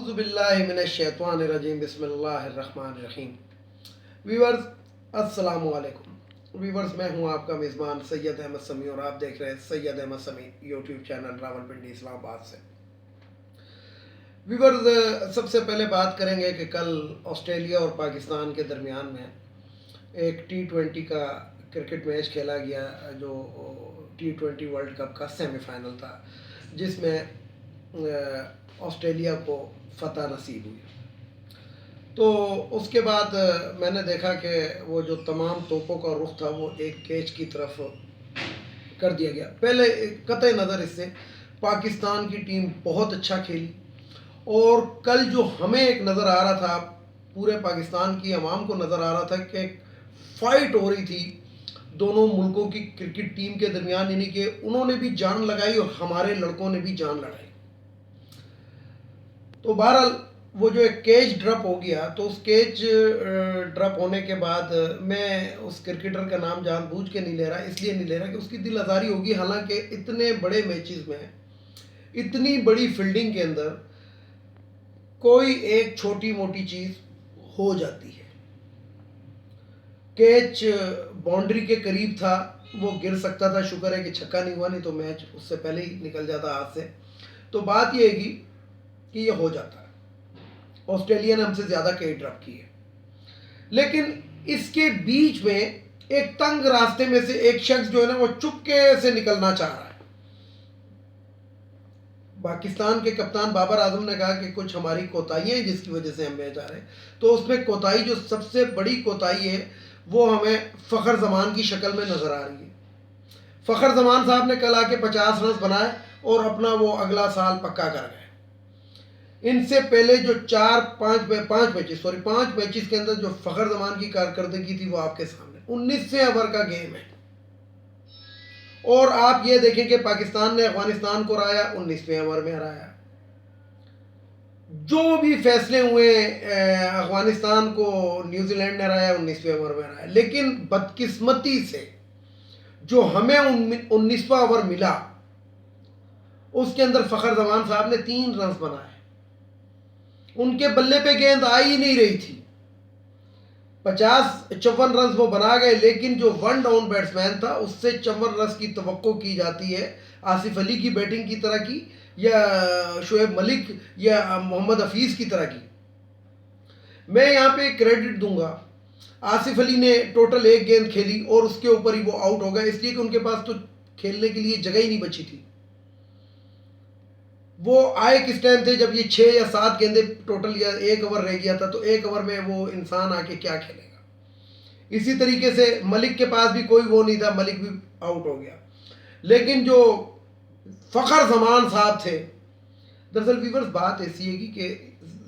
اعوذ باللہ من الشیطان الرجیم بسم اللہ الرحمن الرحیم۔ ویورز السلام علیکم۔ ویورز میں ہوں آپ کا میزبان سید احمد سمیع اور آپ دیکھ رہے ہیں سید احمد سمیع یوٹیوب چینل راولپنڈی اسلام آباد سے۔ ویورز سب سے پہلے بات کریں گے کہ کل آسٹریلیا اور پاکستان کے درمیان میں ایک T20 کا کرکٹ میچ کھیلا گیا جو T20 ورلڈ کپ کا سیمی فائنل تھا، جس میں آسٹریلیا کو فتح نصیب ہوئی۔ تو اس کے بعد میں نے دیکھا کہ وہ جو تمام توپوں کا رخ تھا وہ ایک کیچ کی طرف کر دیا گیا۔ پہلے قطع نظر اس سے پاکستان کی ٹیم بہت اچھا کھیلی، اور کل جو ہمیں ایک نظر آ رہا تھا، پورے پاکستان کی عوام کو نظر آ رہا تھا کہ ایک فائٹ ہو رہی تھی دونوں ملکوں کی کرکٹ ٹیم کے درمیان، یعنی کہ انہوں نے بھی جان لگائی اور ہمارے لڑکوں نے بھی جان لڑائی۔ تو بہرحال وہ جو ایک کیچ ڈراپ ہو گیا، تو اس کیچ ڈراپ ہونے کے بعد میں اس کرکٹر کا نام جان بوجھ کے نہیں لے رہا، اس لیے نہیں لے رہا کہ اس کی دل آزاری ہوگی، حالانکہ اتنے بڑے میچز میں اتنی بڑی فیلڈنگ کے اندر کوئی ایک چھوٹی موٹی چیز ہو جاتی ہے۔ کیچ باؤنڈری کے قریب تھا، وہ گر سکتا تھا، شکر ہے کہ چھکا نہیں ہوا، نہیں تو میچ اس سے پہلے ہی نکل جاتا ہاتھ سے۔ تو بات یہ ہے کہ یہ ہو جاتا ہے، آسٹریلیا نے ہم سے زیادہ کیچ ڈراپ کی ہے، لیکن اس کے بیچ میں ایک تنگ راستے میں سے ایک شخص جو ہے نا وہ چپکے سے نکلنا چاہ رہا ہے۔ پاکستان کے کپتان بابر اعظم نے کہا کہ کچھ ہماری کوتاہیاں ہیں جس کی وجہ سے ہم میچ آ رہے ہیں، تو اس میں کوتاہی جو سب سے بڑی کوتاہی ہے وہ ہمیں فخر زمان کی شکل میں نظر آ رہی ہے۔ فخر زمان صاحب نے کل آ کے 50 رنز بنائے اور اپنا وہ اگلا سال پکا کر گئے۔ ان سے پہلے جو پانچ میچز کے اندر جو فخر زمان کی کارکردگی تھی وہ آپ کے سامنے 19 اوور کا گیم ہے، اور آپ یہ دیکھیں کہ پاکستان نے افغانستان کو ہرایا 19ویں اوور میں ہرایا۔ جو بھی فیصلے ہوئے افغانستان کو نیوزی لینڈ نے ہرایا 19ویں اوور میں ہرایا، لیکن بدقسمتی سے جو ہمیں 19واں اوور ملا اس کے اندر فخر زمان صاحب نے 3 رنز بنائے، ان کے بلے پہ گیند آ ہی نہیں رہی تھی، 54 رنز وہ بنا گئے، لیکن جو ون ڈاؤن بیٹسمین تھا اس سے 54 رنز کی توقع کی جاتی ہے آصف علی کی بیٹنگ کی طرح کی، یا شعیب ملک یا محمد حفیظ کی طرح کی۔ میں یہاں پہ کریڈٹ دوں گا، آصف علی نے ٹوٹل 1 گیند کھیلی اور اس کے اوپر ہی وہ آؤٹ ہو گیا، اس لیے کہ ان کے پاس تو کھیلنے کے لیے جگہ ہی نہیں بچی تھی۔ وہ آئے کس ٹائم تھے جب یہ 6 یا 7 گیندیں ٹوٹل یا 1 اوور رہ گیا تھا، تو 1 اوور میں وہ انسان آ کے کیا کھیلے گا۔ اسی طریقے سے ملک کے پاس بھی کوئی وہ نہیں تھا، ملک بھی آؤٹ ہو گیا۔ لیکن جو فخر زمان صاحب تھے، دراصل ویورز بات ایسی ہے کہ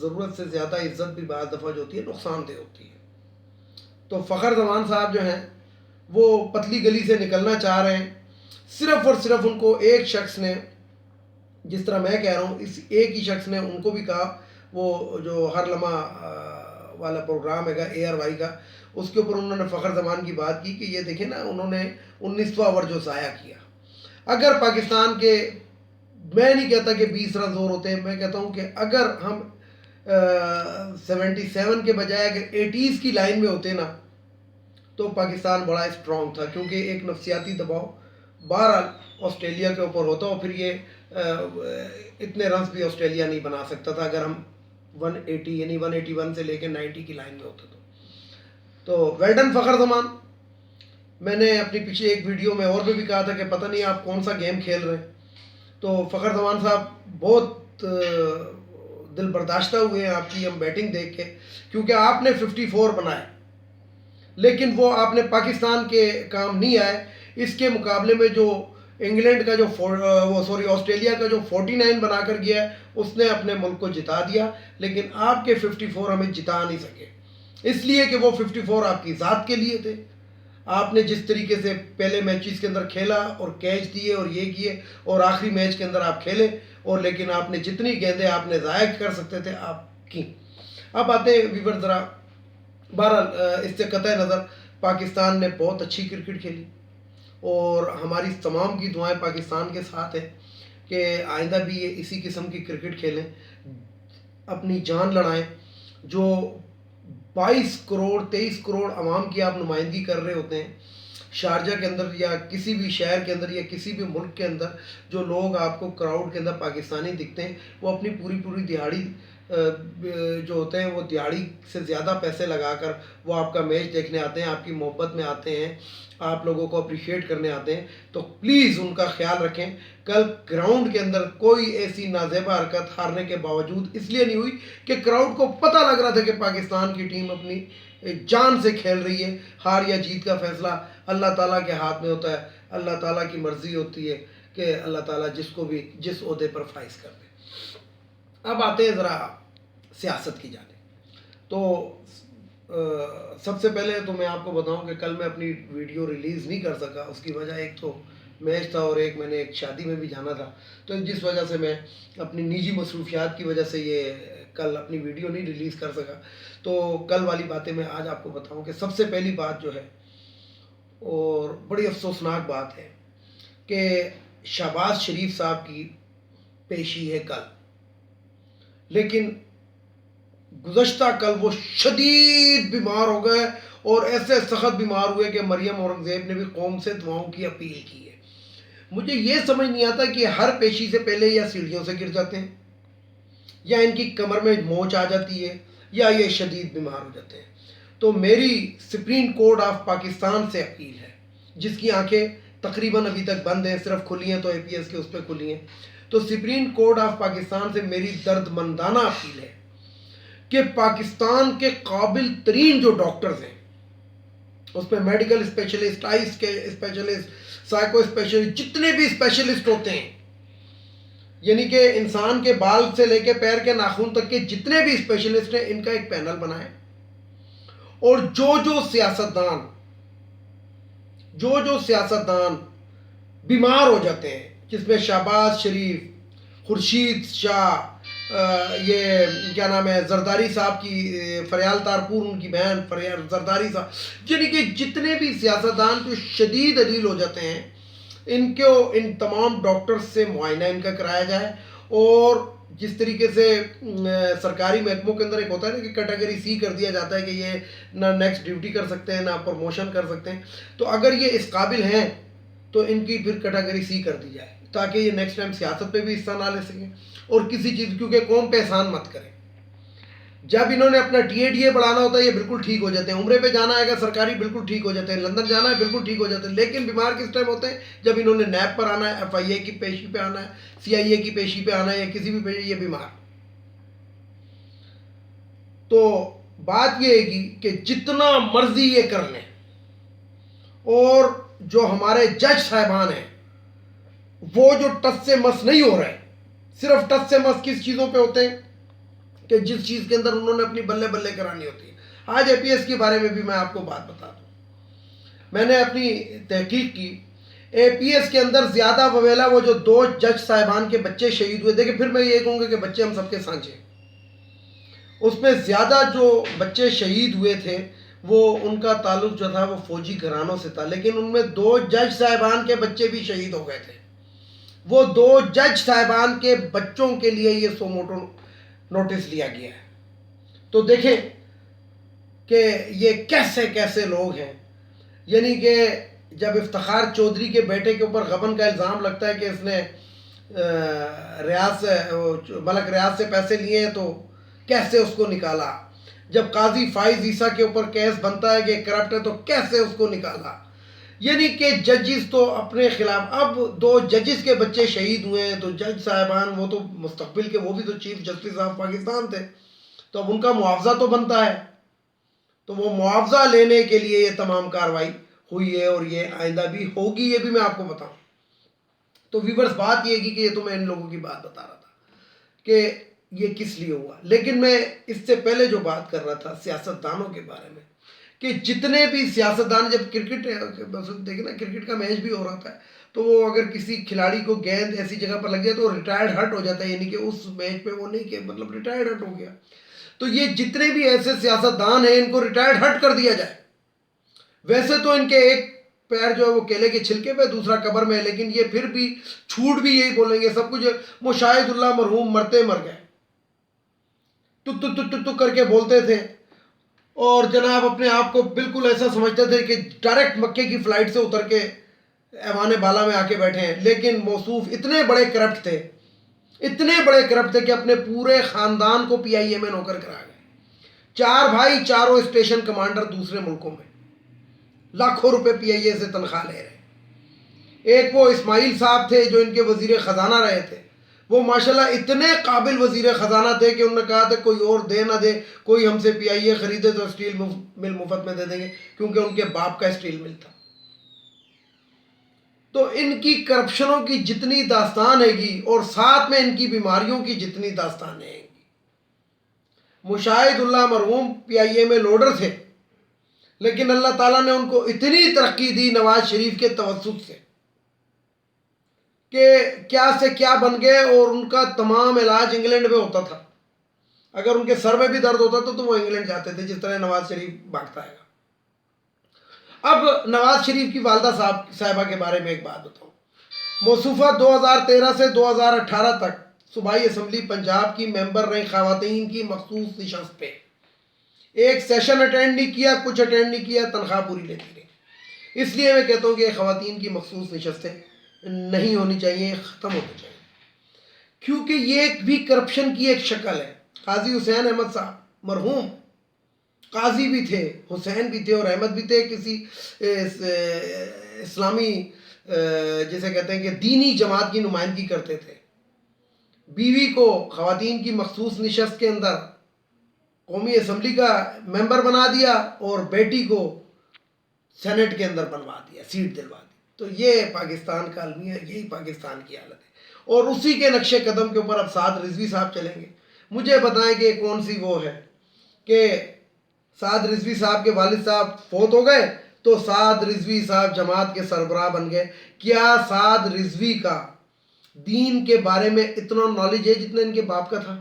ضرورت سے زیادہ عزت بھی بعض دفعہ جو ہوتی ہے نقصان دہ ہوتی ہے۔ تو فخر زمان صاحب جو ہیں وہ پتلی گلی سے نکلنا چاہ رہے ہیں، صرف اور صرف ان کو ایک شخص نے، جس طرح میں کہہ رہا ہوں، اس ایک ہی شخص نے ان کو بھی کہا، وہ جو ہر لمحہ والا پروگرام ہے ARY کا، اس کے اوپر انہوں نے فخر زمان کی بات کی کہ یہ دیکھیں نا، انہوں نے 19واں اوور جو ضائع کیا۔ اگر پاکستان کے، میں نہیں کہتا کہ 20 رنز اور ہوتے ہیں، میں کہتا ہوں کہ اگر ہم 77 کے بجائے اگر 80s کی لائن میں ہوتے نا تو پاکستان بڑا اسٹرانگ تھا، کیونکہ ایک نفسیاتی دباؤ بہرحال آسٹریلیا کے اوپر ہوتا، اور پھر یہ اتنے رنز بھی آسٹریلیا نہیں بنا سکتا تھا اگر ہم 180 یعنی 181 سے لے کے 90 کی لائن میں ہوتے تو ویل ڈن فخر زمان۔ میں نے اپنی پیچھے ایک ویڈیو میں اور بھی کہا تھا کہ پتہ نہیں آپ کون سا گیم کھیل رہے ہیں، تو فخر زمان صاحب بہت دل برداشتہ ہوئے ہیں آپ کی ہم بیٹنگ دیکھ کے، کیونکہ آپ نے 54 بنائے لیکن وہ آپ نے پاکستان کے کام نہیں آئے۔ اس کے مقابلے میں جو انگلینڈ کا جو آسٹریلیا کا جو 49 بنا کر گیا ہے اس نے اپنے ملک کو جتا دیا، لیکن آپ کے 54 ہمیں جتا نہیں سکے، اس لیے کہ وہ 54 آپ کی ذات کے لیے تھے۔ آپ نے جس طریقے سے پہلے میچز کے اندر کھیلا اور کیچ دیے اور یہ کیے، اور آخری میچ کے اندر آپ کھیلے، اور لیکن آپ نے جتنی گیندیں آپ نے ضائع کر سکتے تھے آپ کی۔ اب آتے ہیں ویور ذرا، بہرحال اس سے قطع نظر پاکستان نے بہت اچھی کرکٹ کھیلی، اور ہماری تمام کی دعائیں پاکستان کے ساتھ ہیں کہ آئندہ بھی یہ اسی قسم کی کرکٹ کھیلیں۔ اپنی جان لڑائیں، جو 22 کروڑ 23 کروڑ عوام کی آپ نمائندگی کر رہے ہوتے ہیں شارجہ کے اندر یا کسی بھی شہر کے اندر یا کسی بھی ملک کے اندر، جو لوگ آپ کو کراؤڈ کے اندر پاکستانی دکھتے ہیں وہ اپنی پوری دیہڑی جو ہوتے ہیں وہ دیہڑی سے زیادہ پیسے لگا کر وہ آپ کا میچ دیکھنے آتے ہیں، آپ کی محبت میں آتے ہیں، آپ لوگوں کو اپریشیٹ کرنے آتے ہیں. تو پلیز ان کا خیال رکھیں. کل گراؤنڈ کے اندر کوئی ایسی نازیبہ حرکت ہارنے کے باوجود اس لیے نہیں ہوئی کہ کراؤڈ کو پتہ لگ رہا تھا کہ پاکستان کی ٹیم اپنی جان سے کھیل رہی ہے. ہار یا جیت کا فیصلہ اللہ تعالیٰ کے ہاتھ میں ہوتا ہے. اللہ تعالیٰ کی مرضی ہوتی ہے کہ اللہ تعالیٰ جس کو بھی جس عہدے پر فائز کر دے. اب آتے ہیں ذرا سیاست کی جانب. تو سب سے پہلے تو میں آپ کو بتاؤں کہ کل میں اپنی ویڈیو ریلیز نہیں کر سکا. اس کی وجہ ایک تو میچ تھا اور ایک میں نے ایک شادی میں بھی جانا تھا، تو جس وجہ سے میں اپنی نجی مصروفیات کی وجہ سے یہ کل اپنی ویڈیو نہیں ریلیز کر سکا. تو کل والی باتیں میں آج آپ کو بتاؤں کہ سب سے پہلی بات جو ہے اور بڑی افسوسناک بات ہے کہ شہباز شریف صاحب کی پیشی ہے کل، لیکن گزشتہ کل وہ شدید بیمار ہو گئے اور ایسے سخت بیمار ہوئے کہ مریم اورنگزیب نے بھی قوم سے دعاؤں کی اپیل کی ہے. مجھے یہ سمجھ نہیں آتا کہ ہر پیشی سے پہلے یا سیڑھیوں سے گر جاتے ہیں یا ان کی کمر میں موچ آ جاتی ہے یا یہ شدید بیمار ہو جاتے ہیں. تو میری سپریم کورٹ آف پاکستان سے اپیل ہے، جس کی آنکھیں تقریباً ابھی تک بند ہیں، صرف کھلی ہیں تو اے پی ایس کے اس پہ کھلی ہیں. تو سپریم کورٹ آف پاکستان سے میری درد مندانہ اپیل ہے کہ پاکستان کے قابل ترین جو ڈاکٹرز ہیں، اس پہ میڈیکل اسپیشلسٹ، آئیز کے اسپیشلسٹ، سائیکو اسپیشلسٹ، جتنے بھی اسپیشلسٹ ہوتے ہیں، یعنی کہ انسان کے بال سے لے کے پیر کے ناخن تک کے جتنے بھی اسپیشلسٹ ہیں، ان کا ایک پینل بنائیں. اور جو سیاستدان بیمار ہو جاتے ہیں، جس میں شہباز شریف، خورشید شاہ، یہ کیا نام ہے، زرداری صاحب کی فریال تارپور ان کی بہن فریال زرداری صاحب، یعنی کہ جتنے بھی سیاستدان جو شدید علیل ہو جاتے ہیں، ان تمام ڈاکٹرز سے معائنہ ان کا کرایا جائے. اور جس طریقے سے سرکاری محکموں کے اندر ایک ہوتا ہے نا کہ کیٹیگری سی کر دیا جاتا ہے کہ یہ نہ نیکسٹ ڈیوٹی کر سکتے ہیں نہ پروموشن کر سکتے ہیں، تو اگر یہ اس قابل ہیں تو ان کی پھر کیٹیگری سی کر دی جائے تاکہ یہ نیکسٹ ٹائم سیاست پہ بھی حصہ نہ لے سکیں اور کسی چیز، کیونکہ قوم پہ احسان مت کریں. جب انہوں نے اپنا ٹی اے ڈی اے بڑھانا ہوتا ہے یہ بالکل ٹھیک ہو جاتے ہیں، عمرے پہ جانا ہے اگر سرکاری بالکل ٹھیک ہو جاتے ہیں، لندن جانا ہے بالکل ٹھیک ہو جاتے ہیں. لیکن بیمار کس ٹائم ہوتے ہیں؟ جب انہوں نے نیب پر آنا ہے، ایف آئی اے کی پیشی پہ آنا ہے، سی آئی اے کی پیشی پہ آنا ہے یا کسی بھی پیشی، یہ بیمار. تو بات یہ ہے کہ جتنا مرضی یہ کر لیں، اور جو ہمارے جج صاحبان ہیں وہ جو ٹس سے مس نہیں ہو رہے، صرف ٹس سے مس کس چیزوں پہ ہوتے ہیں کہ جس چیز کے اندر انہوں نے اپنی بلے بلے کرانی ہوتی ہے. آج اے پی ایس کے بارے میں بھی میں آپ کو بات بتا دوں. میں نے اپنی تحقیق کی، اے پی ایس کے اندر زیادہ وویلا وہ جو 2 جج صاحبان کے بچے شہید ہوئے، دیکھیں پھر میں یہ کہوں گا کہ بچے ہم سب کے سانچے، اس میں زیادہ جو بچے شہید ہوئے تھے وہ ان کا تعلق جو تھا وہ فوجی گھرانوں سے تھا، لیکن ان میں 2 جج صاحبان کے بچے بھی شہید ہو گئے تھے. وہ 2 جج صاحبان کے بچوں کے لیے یہ سو موٹو نوٹس لیا گیا ہے. تو دیکھیں کہ یہ کیسے کیسے لوگ ہیں. یعنی کہ جب افتخار چودھری کے بیٹے کے اوپر غبن کا الزام لگتا ہے کہ اس نے ملک ریاض سے پیسے لیے ہیں تو کیسے اس کو نکالا. جب قاضی فائز عیسیٰ کے اوپر کیس بنتا ہے کہ کرپٹ ہے تو کیسے اس کو نکالا. یعنی کہ ججز تو اپنے خلاف، اب 2 ججز کے بچے شہید ہوئے ہیں تو جج صاحبان وہ تو مستقبل کے، وہ بھی تو چیف جسٹس آف پاکستان تھے، تو اب ان کا معاوضہ تو بنتا ہے، تو وہ معاوضہ لینے کے لیے یہ تمام کارروائی ہوئی ہے اور یہ آئندہ بھی ہوگی، یہ بھی میں آپ کو بتاؤں. تو ویورز بات یہ کی کہ یہ تو میں ان لوگوں کی بات بتا رہا تھا کہ یہ کس لیے ہوا. لیکن میں اس سے پہلے جو بات کر رہا تھا سیاستدانوں کے بارے میں، کہ جتنے بھی سیاستدان، جب کرکٹ دیکھیں نا، کرکٹ کا میچ بھی ہو رہا تھا تو وہ اگر کسی کھلاڑی کو گیند ایسی جگہ پر لگ جائے تو ریٹائرڈ ہٹ ہو جاتا ہے، یعنی کہ اس میچ پہ وہ نہیں کہ مطلب ریٹائرڈ ہٹ ہو گیا. تو یہ جتنے بھی ایسے سیاستدان ہیں ان کو ریٹائرڈ ہٹ کر دیا جائے. ویسے تو ان کے ایک پیر جو ہے وہ کیلے کے چھلکے پہ، دوسرا قبر میں ہے، لیکن یہ پھر بھی جھوٹ بھی یہی بولیں گے سب کچھ. مشاہد اللہ مرحوم مرتے مر گئے، تو کر کے بولتے تھے، اور جناب اپنے آپ کو بالکل ایسا سمجھتے تھے کہ ڈائریکٹ مکے کی فلائٹ سے اتر کے ایوان بالا میں آ کے بیٹھے ہیں. لیکن موصوف اتنے بڑے کرپٹ تھے، اتنے بڑے کرپٹ تھے کہ اپنے پورے خاندان کو پی آئی اے میں نوکر کرا گئے. 4 بھائی، چاروں اسٹیشن کمانڈر دوسرے ملکوں میں، لاکھوں روپے پی آئی اے سے تنخواہ لے رہے ہیں. ایک وہ اسماعیل صاحب تھے جو ان کے وزیر خزانہ رہے تھے، وہ ماشاءاللہ اتنے قابل وزیر خزانہ تھے کہ انہوں نے کہا تھا کوئی اور دے نہ دے، کوئی ہم سے پی آئی اے خریدے تو اسٹیل مل مفت میں دے دیں گے، کیونکہ ان کے باپ کا اسٹیل مل تھا. تو ان کی کرپشنوں کی جتنی داستان ہے گی، اور ساتھ میں ان کی بیماریوں کی جتنی داستانیں ہیں گی. مشاہد اللہ مرحوم پی آئی اے میں لوڈر تھے، لیکن اللہ تعالیٰ نے ان کو اتنی ترقی دی نواز شریف کے توسط سے کہ کیا سے کیا بن گئے، اور ان کا تمام علاج انگلینڈ میں ہوتا تھا. اگر ان کے سر میں بھی درد ہوتا تھا تو وہ انگلینڈ جاتے تھے، جس طرح نواز شریف بھاگتا ہے. اب نواز شریف کی والدہ صاحبہ کے بارے میں ایک بات بتاؤں. موصوفہ 2013 سے 2018 تک صوبائی اسمبلی پنجاب کی ممبر رہی، خواتین کی مخصوص نشست پہ ایک سیشن اٹینڈ نہیں کیا، کچھ اٹینڈ نہیں کیا، تنخواہ پوری لیتی رہی. اس لیے میں کہتا ہوں کہ خواتین کی مخصوص نشستیں نہیں ہونی چاہیے، ختم ہونی چاہیے، کیونکہ یہ بھی کرپشن کی ایک شکل ہے. قاضی حسین احمد صاحب مرحوم قاضی بھی تھے، حسین بھی تھے اور احمد بھی تھے، کسی اسلامی جسے کہتے ہیں کہ دینی جماعت کی نمائندگی کرتے تھے. بیوی کو خواتین کی مخصوص نشست کے اندر قومی اسمبلی کا ممبر بنا دیا، اور بیٹی کو سینٹ کے اندر بنوا دیا، سیٹ دلوا دی. تو یہ پاکستان کا المیہ، یہی پاکستان کی حالت ہے. اور اسی کے نقش قدم کے اوپر اب سعد رضوی صاحب چلیں گے. مجھے بتائیں کہ کون سی وہ ہے کہ سعد رضوی صاحب کے والد صاحب فوت ہو گئے تو سعد رضوی صاحب جماعت کے سربراہ بن گئے. کیا سعد رضوی کا دین کے بارے میں اتنا نالج ہے جتنا ان کے باپ کا تھا؟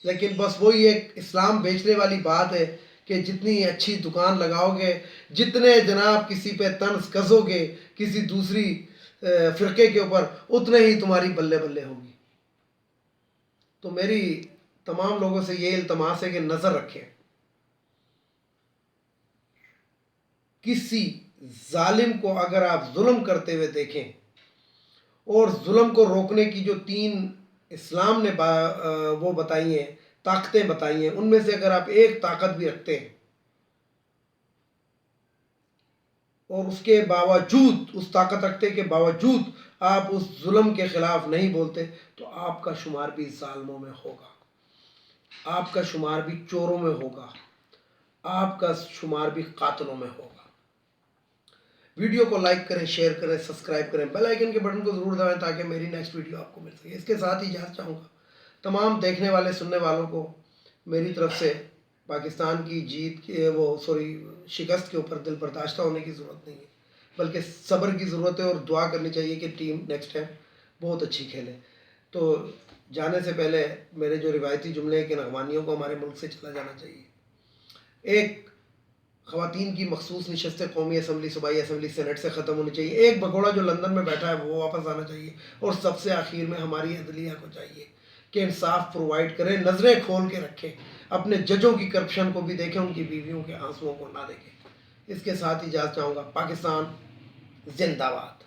لیکن بس وہی ایک اسلام بیچنے والی بات ہے کہ جتنی اچھی دکان لگاؤ گے، جتنے جناب کسی پہ طنز کسو گے کسی دوسری فرقے کے اوپر، اتنے ہی تمہاری بلے بلے ہوگی. تو میری تمام لوگوں سے یہ التماس ہے کہ نظر رکھیں، کسی ظالم کو اگر آپ ظلم کرتے ہوئے دیکھیں، اور ظلم کو روکنے کی جو 3 اسلام نے وہ بتائی ہیں، طاقتیں بتائی ہیں، ان میں سے اگر آپ ایک طاقت بھی رکھتے ہیں اور اس کے باوجود، اس طاقت رکھتے کے باوجود آپ اس ظلم کے خلاف نہیں بولتے، تو آپ کا شمار بھی ظالموں میں ہوگا، آپ کا شمار بھی چوروں میں ہوگا، آپ کا شمار بھی قاتلوں میں ہوگا. ویڈیو کو لائک کریں، شیئر کریں، سبسکرائب کریں، بیل آئیکن کے بٹن کو ضرور دبائیں تاکہ میری نیکسٹ ویڈیو آپ کو مل سکے. اس کے ساتھ ہی اجازت چاہوں گا تمام دیکھنے والے سننے والوں کو میری طرف سے. پاکستان کی جیت کے شکست کے اوپر دل برداشتہ ہونے کی ضرورت نہیں ہے، بلکہ صبر کی ضرورت ہے، اور دعا کرنی چاہیے کہ ٹیم نیکسٹ ٹائم بہت اچھی کھیلے. تو جانے سے پہلے میرے جو روایتی جملے ہیں کہ نغمانیوں کو ہمارے ملک سے چلا جانا چاہیے. ایک خواتین کی مخصوص نشستیں قومی اسمبلی، صوبائی اسمبلی، سینٹ سے ختم ہونی چاہیے. ایک بگوڑا جو لندن میں بیٹھا ہے وہ واپس آنا چاہیے. اور سب سے آخر میں ہماری عدلیہ کو چاہیے کہ انصاف پرووائڈ کریں، نظریں کھول کے رکھیں، اپنے ججوں کی کرپشن کو بھی دیکھیں، ان کی بیویوں کے آنسوؤں کو نہ دیکھیں. اس کے ساتھ اجازت چاہوں گا. پاکستان زندہ باد.